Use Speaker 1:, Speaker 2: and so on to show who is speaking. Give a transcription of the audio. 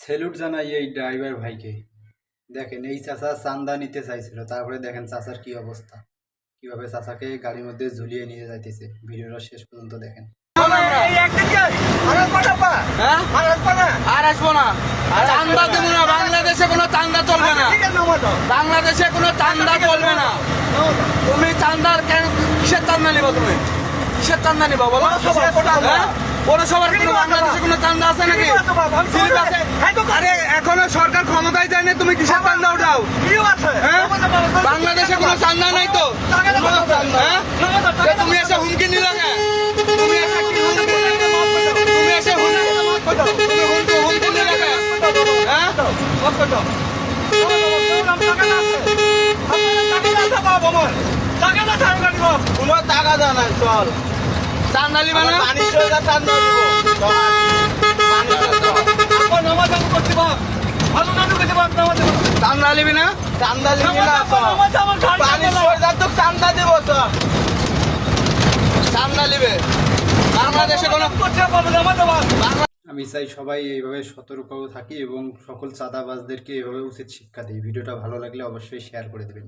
Speaker 1: Salute জানাই এই driver ভাইকে। দেখেন এই চাচা চান্দা নিতে চাইছিল, তারপরে দেখেন চাচার কি অবস্থা, কিভাবে চাচাকে গাড়ির মধ্যে ঝুলিয়ে নিয়ে যাইতেছে। ভিডিওটা শেষ পর্যন্ত দেখেন।
Speaker 2: বাংলাদেশে কোনো চান্দা চলবে না, বাংলাদেশে কোনো চান্দা চলবে না। তুমি চান্দার কেন কিসের চান্দা নিবা? তুমি কিসের চান্দা নিবা বলো? পৌরসভার কোনো বাংলাদেশে কোনো চান্দা আছে নাকি? আরে এখনো সরকার ক্ষমতায় যায়নি, তুমি কিসের চান্দা উঠাও? বাংলাদেশে কোনো চান্দা নাই তো, তুমি এসে হুমকি নিলে না? তুমি এসে কি হুমকি নিলে? তুমি এসে হুমকি নিলে না? কোনো টাকা দেয় না, চল চান্দা নিবা না? চান্দা নিবি না? চান্দা নিবি না? চান্দা দিব, চান্দা নিবে। বাংলাদেশে কোনো
Speaker 1: আমি চাই সবাই এইভাবে সতর্ক থাকি এবং সকল চাঁদাবাজদেরকে এইভাবে উচিত শিক্ষা দিই। ভিডিওটা ভালো লাগলে অবশ্যই শেয়ার করে দেবেন।